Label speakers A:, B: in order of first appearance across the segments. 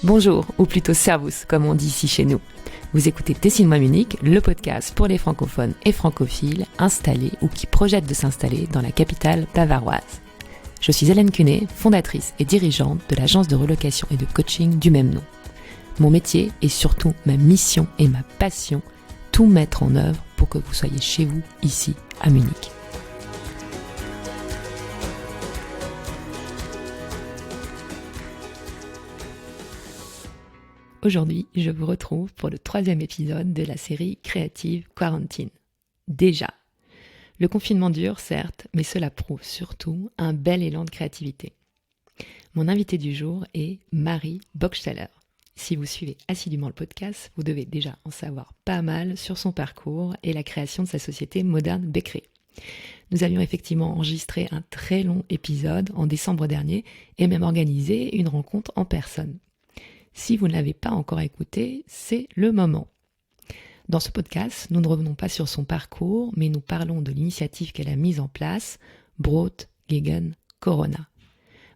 A: Bonjour, ou plutôt servus, comme on dit ici chez nous. Vous écoutez Dessine-moi Munich, le podcast pour les francophones et francophiles installés ou qui projettent de s'installer dans la capitale bavaroise. Je suis Hélène Cunet, fondatrice et dirigeante de l'agence de relocation et de coaching du même nom. Mon métier est surtout ma mission et ma passion, tout mettre en œuvre pour que vous soyez chez vous, ici, à Munich. Aujourd'hui, je vous retrouve pour le 3e épisode de la série Creative Quarantine. Déjà, le confinement dure, certes, mais cela prouve surtout un bel élan de créativité. Mon invité du jour est Marie Bocksteller. Si vous suivez assidûment le podcast, vous devez déjà en savoir pas mal sur son parcours et la création de sa société Modern Bakery. Nous avions effectivement enregistré un très long épisode en décembre dernier et même organisé une rencontre en personne. Si vous ne l'avez pas encore écouté, c'est le moment. Dans ce podcast, nous ne revenons pas sur son parcours, mais nous parlons de l'initiative qu'elle a mise en place, Brot gegen Corona.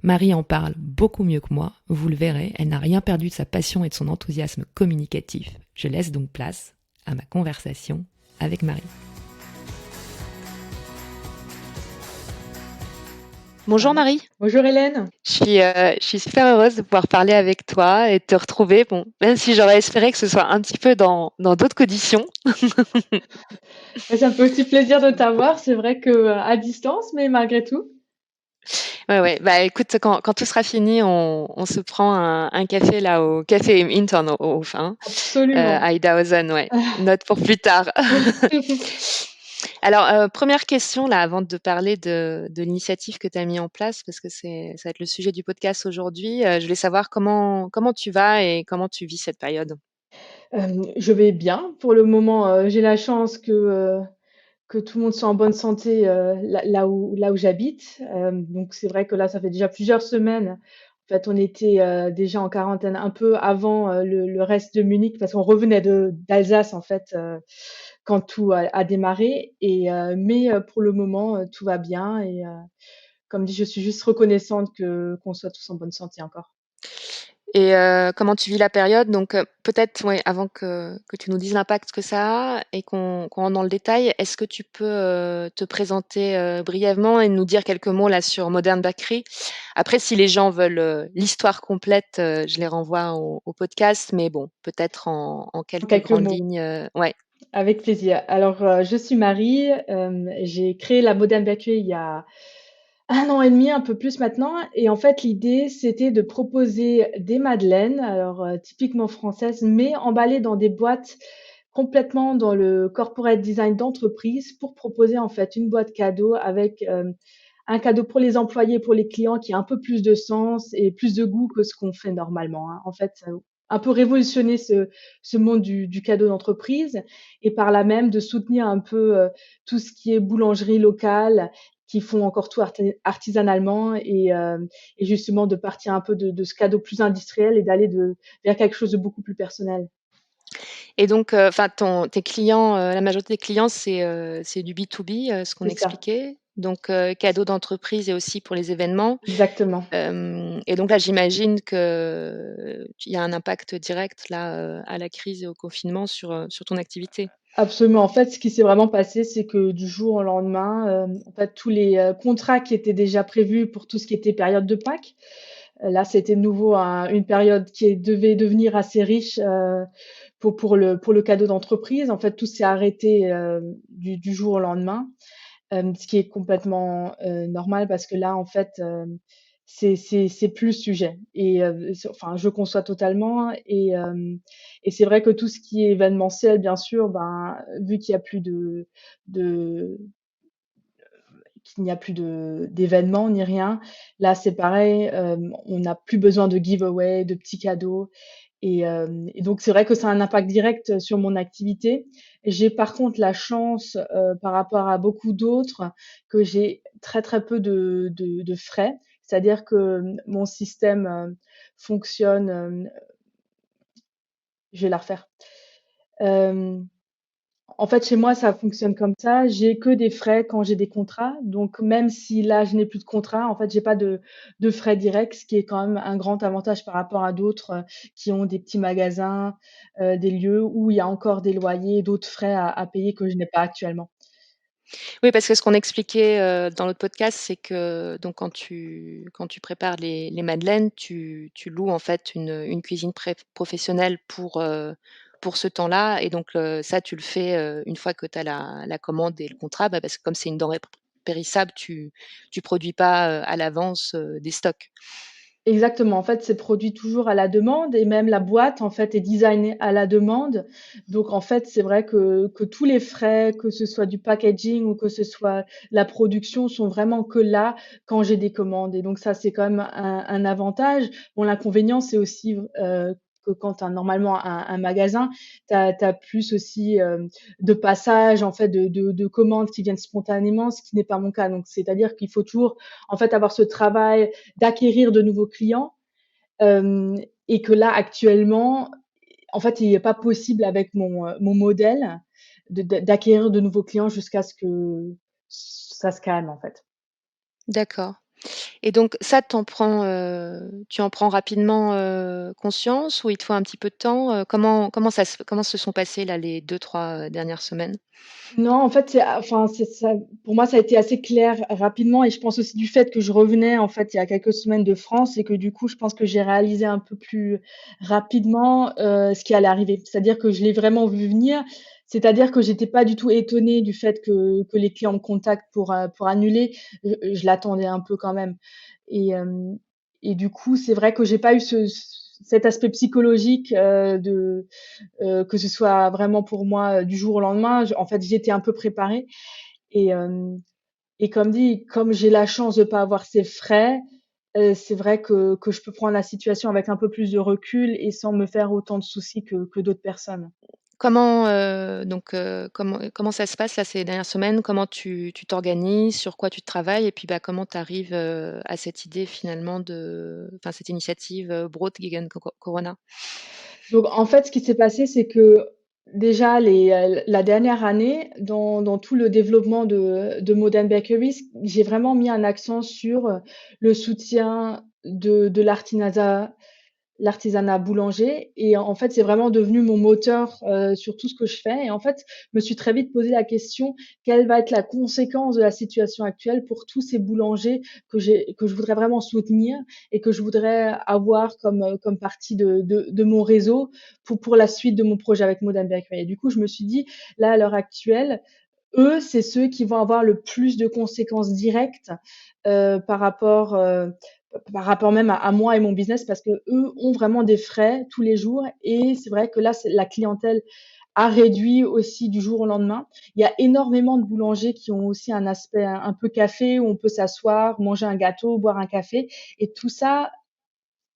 A: Marie en parle beaucoup mieux que moi, vous le verrez, elle n'a rien perdu de sa passion et de son enthousiasme communicatif. Je laisse donc place à ma conversation avec Marie. Bonjour Marie.
B: Bonjour Hélène.
A: Je suis super heureuse de pouvoir parler avec toi et de te retrouver. Bon, même si j'aurais espéré que ce soit un petit peu dans d'autres conditions.
B: Ça me fait aussi plaisir de t'avoir. C'est vrai que à distance, mais malgré tout.
A: Ouais. Bah écoute, quand tout sera fini, on se prend un café là au café Intern enfin,
B: Absolument.
A: à Idausen, ouais. Note pour plus tard. Alors, première question là, avant de parler de l'initiative que tu as mis en place, parce que ça va être le sujet du podcast aujourd'hui. Je voulais savoir comment tu vas et comment tu vis cette période.
B: Je vais bien pour le moment. J'ai la chance que tout le monde soit en bonne santé là où j'habite. Donc c'est vrai que là, ça fait déjà plusieurs semaines. En fait, on était déjà en quarantaine un peu avant le reste de Munich parce qu'on revenait d'Alsace en fait quand tout a démarré. Mais pour le moment, tout va bien et comme dit, je suis juste reconnaissante qu'on soit tous en bonne santé encore.
A: Et comment tu vis la période? Donc, peut-être, ouais, avant que tu nous dises l'impact que ça a et qu'on rentre dans le détail, est-ce que tu peux te présenter brièvement et nous dire quelques mots là sur Modern Bakery? Après, si les gens veulent l'histoire complète, je les renvoie au podcast, mais bon, peut-être en
B: En
A: quelques
B: quelques
A: grandes
B: mots.
A: lignes. Ouais.
B: Avec plaisir. Alors, je suis Marie, j'ai créé la Modern Bakery il y a 1 an et demi, un peu plus maintenant et en fait, l'idée, c'était de proposer des madeleines, alors, typiquement françaises, mais emballées dans des boîtes complètement dans le corporate design d'entreprise pour proposer, en fait, une boîte cadeau avec, un cadeau pour les employés, pour les clients qui a un peu plus de sens et plus de goût que ce qu'on fait normalement, hein. En fait, un peu révolutionner ce monde du cadeau d'entreprise et par là même de soutenir un peu, tout ce qui est boulangerie locale qui font encore tout artisanalement et justement de partir un peu de ce cadeau plus industriel et d'aller vers quelque chose de beaucoup plus personnel.
A: Et donc, enfin, tes clients, la majorité des clients, c'est du B2B, ce qu'on
B: C'est ça,
A: expliquait. Donc, cadeaux d'entreprise et aussi pour les événements.
B: exactement.
A: Et donc là, j'imagine que il y a un impact direct là, à la crise et au confinement sur ton activité?
B: Absolument. En fait, ce qui s'est vraiment passé, c'est que du jour au lendemain, en fait, tous les, contrats qui étaient déjà prévus pour tout ce qui était période de Pâques, là, c'était de nouveau une période qui devait devenir assez riche, pour le cadeau d'entreprise. En fait, tout s'est arrêté, du jour au lendemain. Ce qui est complètement, normal parce que là, en fait, c'est plus le sujet enfin, je conçois totalement et c'est vrai que tout ce qui est événementiel, bien sûr, ben, vu de qu'il n'y a plus d'événements ni rien, là, c'est pareil, on n'a plus besoin de giveaway, de petits cadeaux et donc c'est vrai que ça a un impact direct sur mon activité. J'ai par contre la chance, par rapport à beaucoup d'autres, que j'ai très, très peu de frais. C'est-à-dire que, mon système, fonctionne, je vais la refaire. Hem En fait, chez moi, ça fonctionne comme ça. J'ai que des frais quand j'ai des contrats. Donc, même si là, je n'ai plus de contrat, en fait, j'ai pas de frais directs, ce qui est quand même un grand avantage par rapport à d'autres qui ont des petits magasins, des lieux où il y a encore des loyers, d'autres frais à payer que je n'ai pas actuellement.
A: Oui, parce que ce qu'on expliquait, dans l'autre podcast, c'est que donc quand tu prépares les madeleines, tu loues en fait une cuisine professionnelle pour ce temps-là et donc ça tu le fais, une fois que tu as la commande et le contrat, bah, parce que comme c'est une denrée périssable, tu produis pas, à l'avance, des stocks.
B: Exactement. En fait, c'est produit toujours à la demande et même la boîte, en fait, est designée à la demande. Donc, en fait, c'est vrai que tous les frais, que ce soit du packaging ou que ce soit la production, sont vraiment que là quand j'ai des commandes. Et donc, ça, c'est quand même un avantage. Bon, l'inconvénient, c'est aussi que quand tu as normalement un magasin, tu as plus aussi de passages, en fait, de commandes qui viennent spontanément, ce qui n'est pas mon cas. Donc, c'est-à-dire qu'il faut toujours, en fait, avoir ce travail d'acquérir de nouveaux clients, et que là, actuellement, en fait, il n'est pas possible avec mon modèle d'acquérir de nouveaux clients jusqu'à ce que ça se calme, en fait.
A: D'accord. Et donc ça, tu en prends rapidement, conscience ou il te faut un petit peu de temps? Comment se sont passées là les 2-3 dernières semaines?
B: Non, en fait, c'est ça pour moi, ça a été assez clair rapidement et je pense aussi du fait que je revenais, en fait, il y a quelques semaines de France et que du coup, je pense que j'ai réalisé un peu plus rapidement, ce qui allait arriver. C'est-à-dire que je l'ai vraiment vu venir, c'est-à-dire que j'étais pas du tout étonnée du fait que les clients me contactent pour annuler. Je l'attendais un peu quand même et hem et du coup, c'est vrai que j'ai pas eu cet aspect psychologique, que ce soit vraiment pour moi, du jour au lendemain. En fait, j'étais un peu préparée et hem et comme dit, comme j'ai la chance de pas avoir ces frais, c'est vrai que je peux prendre la situation avec un peu plus de recul et sans me faire autant de soucis que d'autres personnes.
A: Comment ça se passe là ces dernières semaines? Comment tu t'organises? Sur quoi tu travailles? Et puis, bah, comment tu arrives, à cette idée finalement cette initiative, Brot gegen Corona?
B: Donc en fait, ce qui s'est passé, c'est que déjà la dernière année, dans tout le développement de Modern Bakeries, j'ai vraiment mis un accent sur, le soutien de l'artisanat boulanger et en fait, c'est vraiment devenu mon moteur, sur tout ce que je fais et en fait, je me suis très vite posé la question: «Quelle va être la conséquence de la situation actuelle pour tous ces boulangers que je voudrais vraiment soutenir et que je voudrais avoir comme partie de mon réseau pour la suite de mon projet avec Modern Bakery?» Et du coup, je me suis dit: «Là, à l'heure actuelle, eux, c'est ceux qui vont avoir le plus de conséquences directes, par rapport, par rapport même à moi et mon business parce qu'eux ont vraiment des frais tous les jours et c'est vrai que là, c'est la clientèle a réduit aussi du jour au lendemain. Il y a énormément de boulangers qui ont aussi un aspect un peu café où on peut s'asseoir, manger un gâteau, boire un café et tout ça,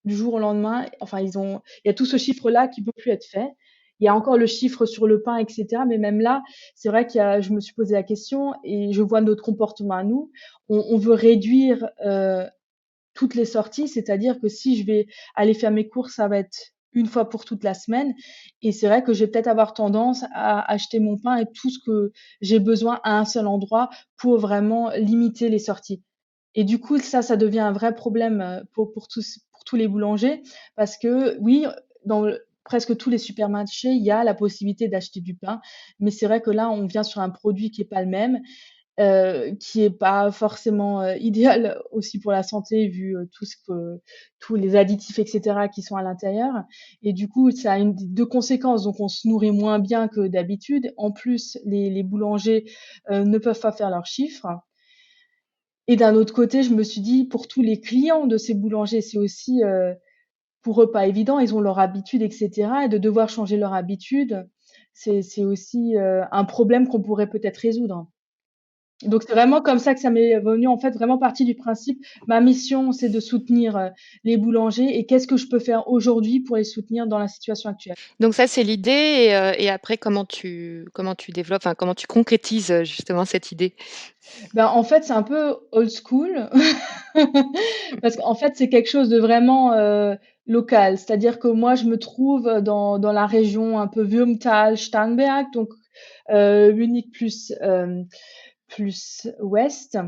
B: du jour au lendemain, enfin il y a tout ce chiffre-là qui peut plus être fait. Il y a encore le chiffre sur le pain et cetera, mais même là, c'est vrai qu'il y a je me suis posé la question et je vois notre comportement à nous. On veut réduire, toutes les sorties, c'est-à-dire que si je vais aller faire mes courses, ça va être une fois pour toute la semaine et c'est vrai que je vais peut-être avoir tendance à acheter mon pain et tout ce que j'ai besoin à un seul endroit pour vraiment limiter les sorties et du coup, ça devient un vrai problème, pour tous les boulangers parce que oui, dans presque tous les supermarchés, il y a la possibilité d'acheter du pain, mais c'est vrai que là, on vient sur un produit qui est pas le même, qui est pas forcément, idéal aussi pour la santé vu, tout ce que tous les additifs et cetera qui sont à l'intérieur et du coup, ça a une 2 conséquences, donc on se nourrit moins bien que d'habitude. En plus, les boulangers, ne peuvent pas faire leurs chiffres et d'un autre côté, je me suis dit: «Pour tous les clients de ces boulangers, c'est aussi, pour eux pas évident, ils ont leur habitude et cetera et de devoir changer leur habitude, c'est aussi, un problème qu'on pourrait peut-être résoudre». Donc c'est vraiment comme ça que ça m'est venu, en fait, vraiment partie du principe, ma mission, c'est de soutenir, les boulangers et qu'est-ce que je peux faire aujourd'hui pour les soutenir dans la situation actuelle?
A: Donc ça, c'est l'idée et après comment tu développes, enfin comment tu concrétises, justement cette idée?
B: Ben, en fait, c'est un peu old school parce qu'en fait, c'est quelque chose de vraiment, local. C'est-à-dire que moi, je me trouve, dans la région un peu Würmtal, Starnberg, donc Munich plus ouest.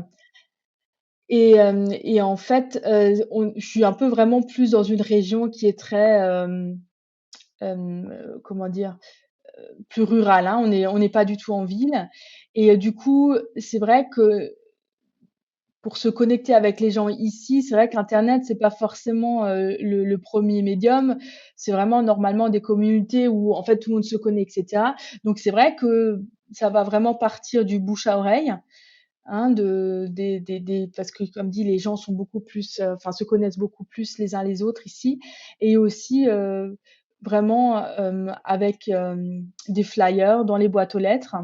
B: Et en fait, je suis un peu vraiment plus dans une région qui est très, comment dire? Plus rurale, hein. On n'est pas du tout en ville. Et du coup, c'est vrai que pour se connecter avec les gens ici, c'est vrai qu'internet, c'est pas forcément, le 1er médium. C'est vraiment normalement des communautés où en fait tout le monde se connaît et cetera. Donc c'est vrai que ça va vraiment partir du bouche à oreille, hein, des parce que comme dit, les gens sont beaucoup plus, enfin se connaissent beaucoup plus les uns les autres ici. Et aussi, vraiment, avec, des flyers dans les boîtes aux lettres,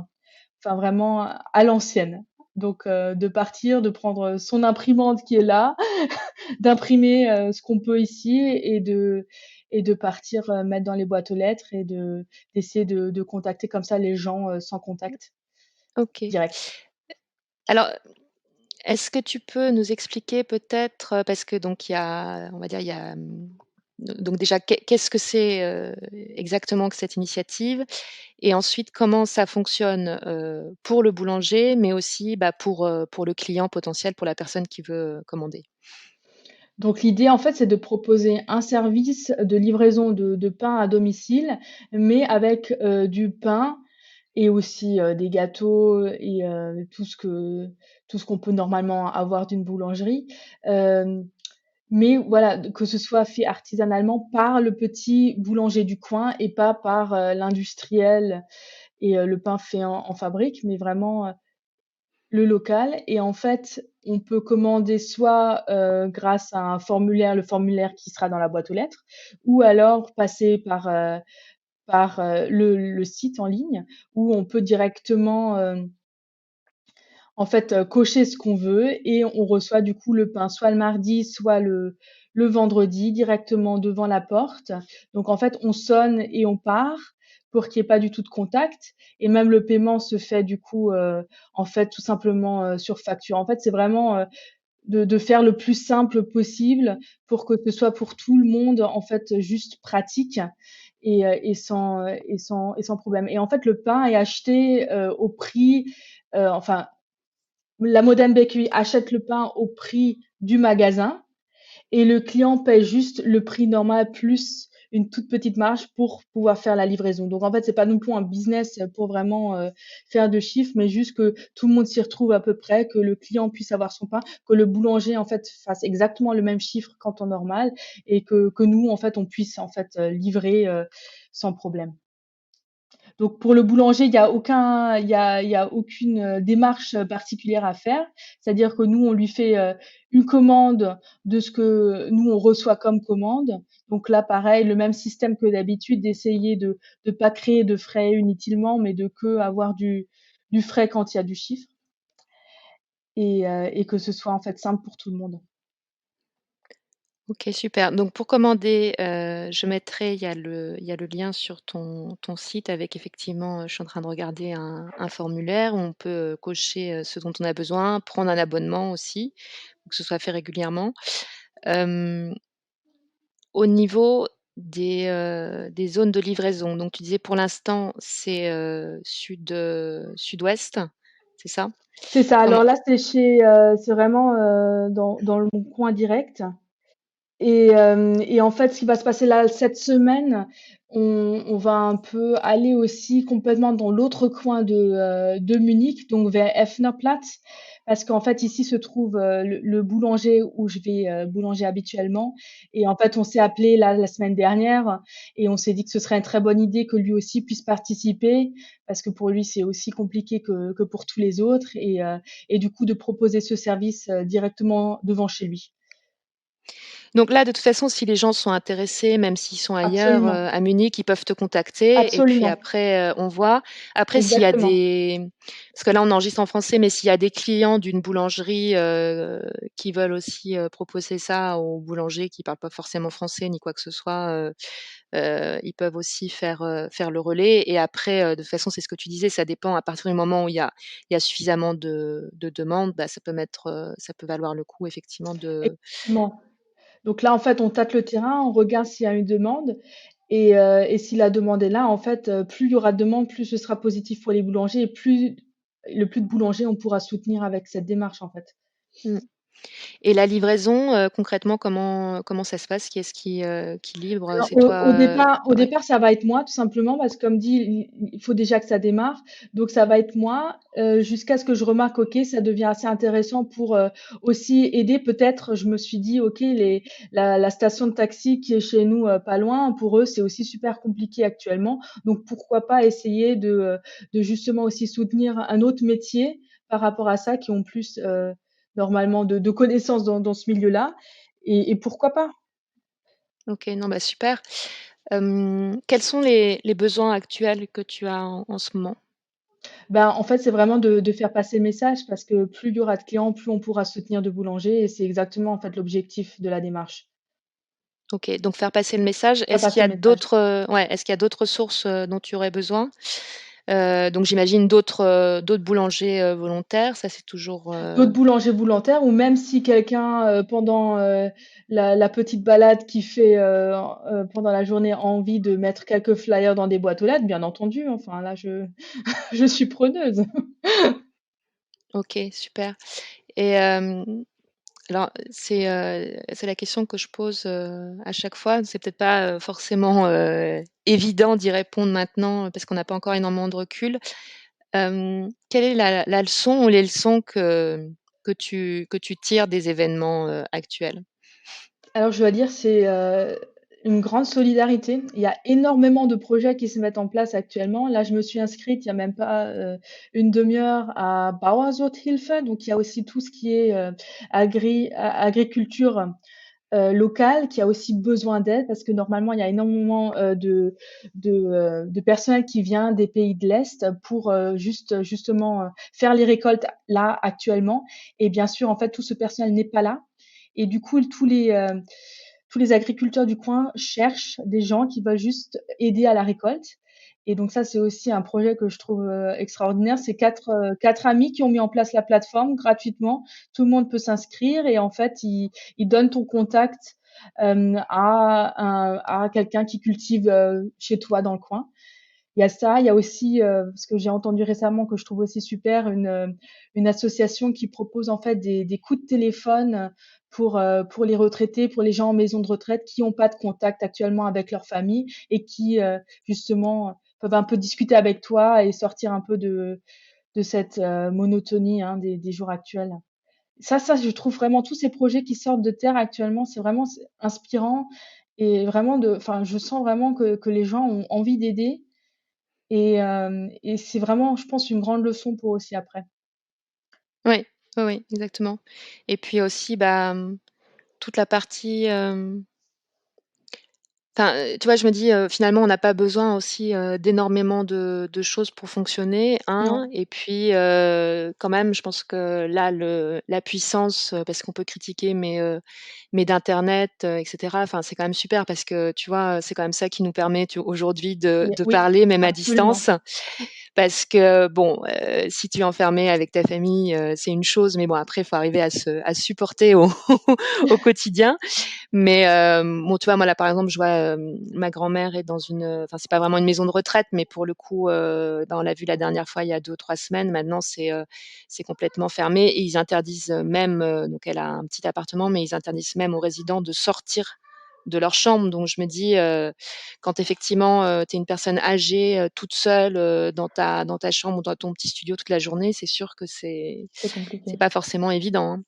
B: enfin vraiment à l'ancienne. Donc de partir, de prendre son imprimante qui est là, d'imprimer, ce qu'on peut ici et de partir, mettre dans les boîtes aux lettres et d'essayer de contacter comme ça les gens, sans contact
A: OK.
B: direct.
A: Alors, est-ce que tu peux nous expliquer peut-être, parce que donc il y a, on va dire, il y a, donc déjà qu'est-ce que c'est, exactement que cette initiative? Et ensuite comment ça fonctionne, pour le boulanger, mais aussi, bah, pour le client potentiel, pour la personne qui veut, commander?
B: Donc l'idée, en fait, c'est de proposer un service de livraison de pain à domicile, mais avec, du pain et aussi, des gâteaux et tout ce qu'on peut normalement avoir d'une boulangerie. Hem, mais voilà, que ce soit fait artisanalement par le petit boulanger du coin et pas par, l'industriel et le pain fait en fabrique, mais vraiment, le local. Et en fait, on peut commander soit, grâce à un formulaire, le formulaire qui sera dans la boîte aux lettres, ou alors passer par le site en ligne où on peut directement, en fait, cocher ce qu'on veut et on reçoit du coup le pain soit le mardi, soit le vendredi directement devant la porte. Donc en fait, on sonne et on part pour qu'il y ait pas du tout de contact. Et même le paiement se fait du coup, en fait, tout simplement, sur facture. En fait, c'est vraiment, de faire le plus simple possible pour que ce soit pour tout le monde, en fait, juste pratique et sans problème. Et en fait, le pain est acheté, au prix, enfin la Modern Bakery achète le pain au prix du magasin et le client paie juste le prix normal plus une toute petite marge pour pouvoir faire la livraison. Donc en fait, c'est pas non plus un business pour vraiment, faire de chiffres, mais juste que tout le monde s'y retrouve à peu près, que le client puisse avoir son pain, que le boulanger en fait fasse exactement le même chiffre qu'en temps normal et que nous en fait, on puisse en fait, livrer, sans problème. Donc pour le boulanger, il y a aucune, démarche, particulière à faire. C'est-à-dire que nous, on lui fait, une commande de ce que nous, on reçoit comme commande. Donc là, pareil, le même système que d'habitude, d'essayer de pas créer de frais inutilement, mais de qu'avoir du frais quand il y a du chiffre et que ce soit, en fait, simple pour tout le monde.
A: OK, super. Donc pour commander, je mettrai il y a le lien sur ton site avec effectivement, je suis en train de regarder un formulaire où on peut, cocher, ce dont on a besoin, prendre un abonnement aussi, pour que ce soit fait régulièrement. Hem, Au niveau des zones de livraison, donc tu disais pour l'instant c'est, sud-ouest, c'est ça?
B: C'est ça.
A: Comment
B: Alors là, c'est vraiment, dans mon coin direct. Et en fait, ce qui va se passer là, cette semaine, on va un peu aller aussi complètement dans l'autre coin de Munich, donc vers Effnerplatz. Parce qu'en fait, ici se trouve, le boulanger où je vais, boulanger habituellement. Et en fait, on s'est appelé là, la semaine dernière et on s'est dit que ce serait une très bonne idée que lui aussi puisse participer parce que pour lui, c'est aussi compliqué que pour tous les autres et du coup de proposer ce service, directement devant chez lui.
A: Donc là, de toute façon, si les gens sont intéressés, même s'ils sont ailleurs,
B: Absolument,
A: à Munich, ils peuvent te contacter et puis
B: absolument.
A: après, on voit. Après s'il y a
B: Exactement.
A: des parce que là, on enregistre en français, mais s'il y a des clients d'une boulangerie, qui veulent aussi, proposer ça aux boulangers qui parlent pas forcément français ni quoi que ce soit, ils peuvent aussi faire le relais et après, de toute façon, c'est ce que tu disais, ça dépend à partir du moment où il y a suffisamment de demandes, bah, ça peut valoir le coup effectivement de
B: Exactement. Donc là, en fait, on tâte le terrain, on regarde s'il y a une demande Et si la demande est là, en fait, plus il y aura de demande, plus ce sera positif pour les boulangers et plus le plus de boulangers on pourra soutenir avec cette démarche, en fait.
A: Mmh. Et la livraison, concrètement, comment ça se passe? Qui est-ce qui livre?
B: Alors
A: C'est toi,
B: au
A: ouais.
B: départ, ça va être moi tout simplement parce que comme dit, il faut déjà que ça démarre. Donc ça va être moi, jusqu'à ce que je remarque, OK, ça devient assez intéressant pour, aussi aider peut-être, je me suis dit: «OK, la station de taxi qui est chez nous, pas loin, pour eux, c'est aussi super compliqué actuellement. Donc pourquoi pas essayer de justement aussi soutenir un autre métier par rapport à ça, qui ont plus, normalement de connaissances dans ce milieu-là et pourquoi pas?»
A: OK, non, bah, super. Quels sont les besoins actuels que tu as en ce moment?
B: Ben, en fait, c'est vraiment de faire passer le message parce que plus il y aura de clients, plus on pourra soutenir de boulangers et c'est exactement, en fait, l'objectif de la démarche.
A: OK, donc faire passer le message.
B: Faire
A: Est-ce qu'il
B: passer
A: y a
B: le message.
A: d'autres, ouais, est-ce qu'il y a d'autres sources, dont tu aurais besoin? Donc j'imagine d'autres boulangers, volontaires, ça c'est toujours,
B: D'autres boulangers volontaires ou même si quelqu'un, pendant, la petite balade qu'il fait, pendant la journée a envie de mettre quelques flyers dans des boîtes aux lettres, bien entendu, enfin là je je suis preneuse.
A: OK, super. Et alors c'est la question que je pose, à chaque fois. C'est peut-être pas, forcément, évident d'y répondre maintenant, parce qu'on n'a pas encore énormément de recul. Quelle est la leçon ou les leçons que tu tires des événements, actuels?
B: Alors je dois dire, c'est, une grande solidarité. Il y a énormément de projets qui se mettent en place actuellement. Là, je me suis inscrite il y a même pas, une demi-heure à Bauernhilfe, donc il y a aussi tout ce qui est, agriculture, locale qui a aussi besoin d'aide parce que normalement il y a énormément, de personnel qui vient des pays de l'Est pour, justement, faire les récoltes là actuellement et bien sûr, en fait, tout ce personnel n'est pas là et du coup, tous les agriculteurs du coin cherchent des gens qui veulent juste aider à la récolte. Et donc ça, c'est aussi un projet que je trouve extraordinaire. C'est quatre amis qui ont mis en place la plateforme gratuitement. Tout le monde peut s'inscrire et en fait, ils donnent ton contact à quelqu'un qui cultive chez toi dans le coin. Il y a ça, il y a aussi, ce que j'ai entendu récemment que je trouve aussi super, une association qui propose en fait des coups de téléphone pour les retraités, pour les gens en maison de retraite qui ont pas de contact actuellement avec leur famille et qui, justement, peuvent un peu discuter avec toi et sortir un peu de cette, monotonie, hein, des jours actuels. Ça, je trouve vraiment tous ces projets qui sortent de terre actuellement, c'est inspirant et vraiment enfin, je sens vraiment que les gens ont envie d'aider et c'est vraiment, je pense, une grande leçon pour aussi après.
A: Oui, oui, oui, exactement. Et puis aussi, bah, toute la partie, enfin, tu vois, je me dis, finalement, on n'a pas besoin aussi, d'énormément de choses pour fonctionner,
B: Non,
A: et puis, quand même, je pense que là, la puissance, parce qu'on peut critiquer, mais d'internet, et cetera, enfin, c'est quand même super parce que, tu vois, c'est quand même ça qui nous permet, aujourd'hui de
B: oui,
A: parler même à
B: absolument.
A: distance. Parce que bon, si tu es enfermé avec ta famille, c'est une chose, mais bon, après, il faut arriver à se supporter au au quotidien. Mais bon, tu vois, moi, là, par exemple, je vois, ma grand-mère est dans enfin, c'est pas vraiment une maison de retraite, mais pour le coup, bah, on l'a vu la dernière fois, il y a 2 ou 3 semaines. Maintenant, c'est complètement fermé et ils interdisent, même, donc elle a un petit appartement, mais ils interdisent même aux résidents de sortir de leur chambre. Donc je me dis, quand effectivement, tu es une personne âgée, toute seule, dans ta chambre ou dans ton petit studio toute la journée, c'est sûr que
B: C'est
A: c'est
B: compliqué.
A: pas forcément évident, hein.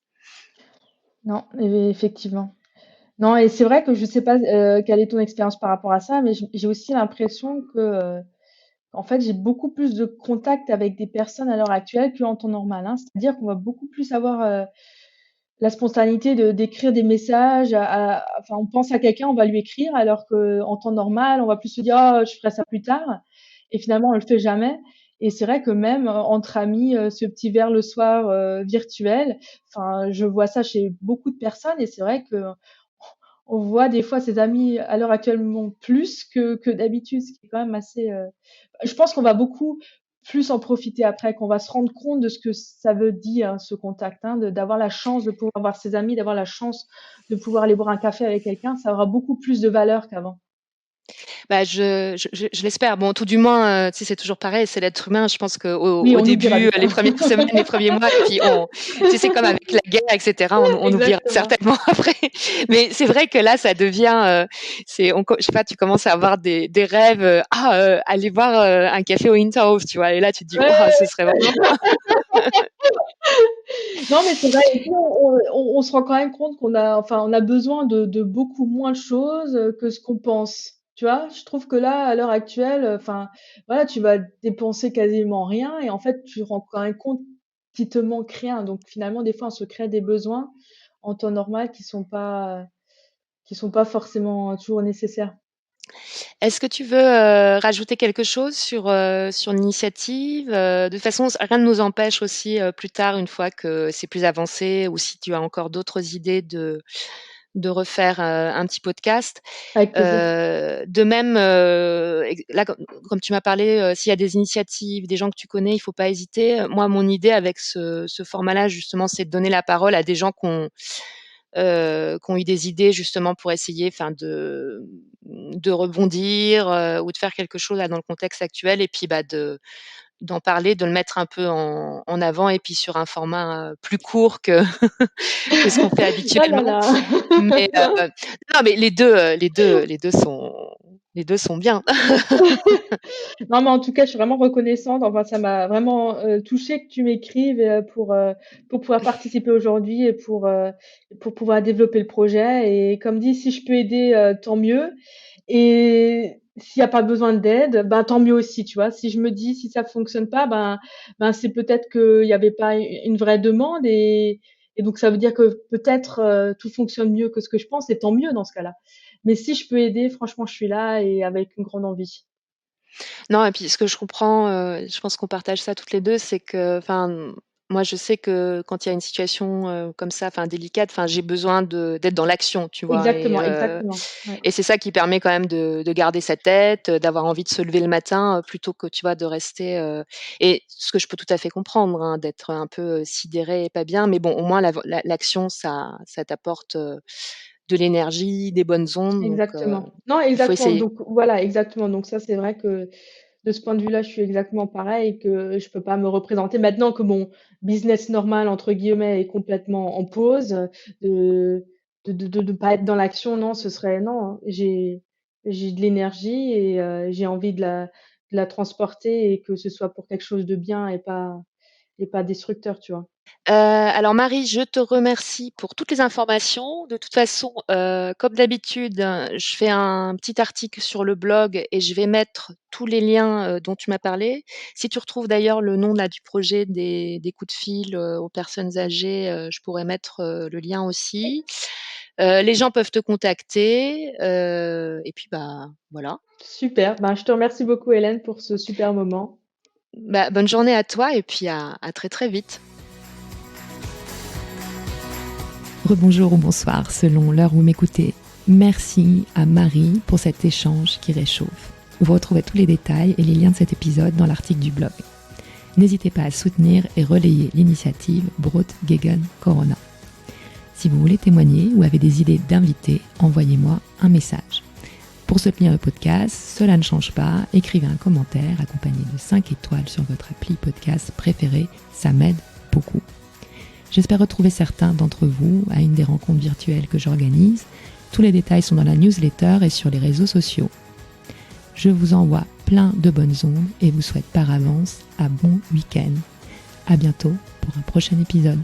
B: Non, effectivement. Non et c'est vrai que je sais pas, quelle est ton expérience par rapport à ça, mais j'ai aussi l'impression que, en fait, j'ai beaucoup plus de contact avec des personnes à l'heure actuelle qu'en temps normal, hein. C'est-à-dire qu'on va beaucoup plus avoir, la spontanéité d'écrire des messages enfin, on pense à quelqu'un, on va lui écrire alors qu'en temps normal, on va plus se dire: «Oh, je ferai ça plus tard» et finalement, on le fait jamais et c'est vrai que même, entre amis, ce petit verre le soir, virtuel, enfin, je vois ça chez beaucoup de personnes et c'est vrai qu'on voit des fois ses amis à l'heure actuellement plus que d'habitude, ce qui est quand même assez, je pense qu'on va beaucoup plus en profiter après, qu'on va se rendre compte de ce que ça veut dire, ce contact, hein, d'avoir la chance de pouvoir voir ses amis, d'avoir la chance de pouvoir aller boire un café avec quelqu'un, ça aura beaucoup plus de valeur qu'avant.
A: Bah, je l'espère. Bon, tout du moins, tu sais, c'est toujours pareil, c'est l'être humain. Je pense qu'au
B: Oui,
A: au
B: on oubliera
A: début,
B: vite,
A: les
B: hein.
A: premières semaines, les premiers mois, et puis tu sais, c'est comme avec la guerre, et cetera, on oubliera
B: Exactement.
A: certainement après. Mais c'est vrai que là, ça devient, je sais pas, tu commences à avoir des rêves, aller boire un café au Hinterhof, tu vois. Et là, tu te dis,
B: Ouais,
A: waouh,
B: ouais,
A: ce serait vraiment.
B: non, mais c'est vrai. Et puis on se rend quand même compte on a besoin de beaucoup moins de choses que ce qu'on pense. Tu vois, je trouve que là, à l'heure actuelle, voilà, tu vas dépenser quasiment rien et en fait, tu te rends quand même compte qu'il te manque rien. Donc finalement, des fois, on se crée des besoins en temps normal qui sont pas forcément toujours nécessaires.
A: Est-ce que tu veux rajouter quelque chose sur l'initiative? De toute façon, rien ne nous empêche aussi plus tard, une fois que c'est plus avancé, ou si tu as encore d'autres idées de refaire un petit podcast.
B: Avec plaisir.
A: De même, là, comme tu m'as parlé, s'il y a des initiatives, des gens que tu connais, il faut pas hésiter. Moi, mon idée avec ce format-là, justement, c'est de donner la parole à des gens qui ont eu des idées justement pour essayer, enfin, de rebondir ou de faire quelque chose là dans le contexte actuel, et puis d'en parler, de le mettre un peu en avant, et puis sur un format plus court que que ce qu'on fait
B: Ah là
A: habituellement.
B: là.
A: Mais non, mais les deux sont bien.
B: Non, mais en tout cas, je suis vraiment reconnaissante. Enfin, ça m'a vraiment, touchée que tu m'écrives, pour pouvoir participer aujourd'hui et pour pouvoir développer le projet et comme dit, si je peux aider, tant mieux et s'il y a pas besoin d'aide, ben, tant mieux aussi, tu vois? Si je me dis: «Si ça fonctionne pas, c'est peut-être qu'il y avait pas une vraie demande et donc ça veut dire que peut-être, tout fonctionne mieux que ce que je pense et tant mieux dans ce cas-là». Mais si je peux aider, franchement, je suis là et avec une grande envie.
A: Non, et puis ce que je comprends, je pense qu'on partage ça toutes les 2, c'est que, enfin, moi je sais que quand il y a une situation, comme ça, enfin délicate, enfin j'ai besoin d'être dans l'action, tu vois?
B: Exactement, exactement. Ouais,
A: Et c'est ça qui permet quand même de garder sa tête, d'avoir envie de se lever le matin, plutôt que, tu vois, de rester, et ce que je peux tout à fait comprendre, hein, d'être un peu, sidéré et pas bien, mais bon, au moins l'action, ça t'apporte, de l'énergie, des bonnes ondes, donc
B: exactement. Non,
A: il faut
B: exactement.
A: essayer.
B: Donc voilà, exactement. Donc ça, c'est vrai que de ce point de vue-là, je suis exactement pareil, que je peux pas me représenter maintenant que mon «business normal» entre guillemets est complètement en pause, de de pas être dans l'action, non, ce serait non, hein. J'ai de l'énergie et j'ai envie de la transporter et que ce soit pour quelque chose de bien et pas destructeur, tu vois?
A: Alors Marie, je te remercie pour toutes les informations. De toute façon, comme d'habitude, je fais un petit article sur le blog et je vais mettre tous les liens, dont tu m'as parlé. Si tu retrouves d'ailleurs le nom là du projet des coups de fil, aux personnes âgées, je pourrais mettre, le lien aussi. Les gens peuvent te contacter, et puis, bah, voilà.
B: Super, ben, je te remercie beaucoup Hélène pour ce super moment.
A: Bah, bonne journée à toi, et puis à très, très vite.
C: Rebonjour ou bonsoir selon l'heure où m'écoutez. Merci à Marie pour cet échange qui réchauffe. Vous retrouvez tous les détails et les liens de cet épisode dans l'article du blog. N'hésitez pas à soutenir et relayer l'initiative Brot Gegen Corona. Si vous voulez témoigner ou avez des idées d'invités, envoyez-moi un message. Pour soutenir le podcast, cela ne change pas, écrivez un commentaire accompagné de 5 étoiles sur votre appli podcast préféré, ça m'aide beaucoup. J'espère retrouver certains d'entre vous à une des rencontres virtuelles que j'organise. Tous les détails sont dans la newsletter et sur les réseaux sociaux. Je vous envoie plein de bonnes ondes et vous souhaite par avance un bon week-end. À bientôt pour un prochain épisode.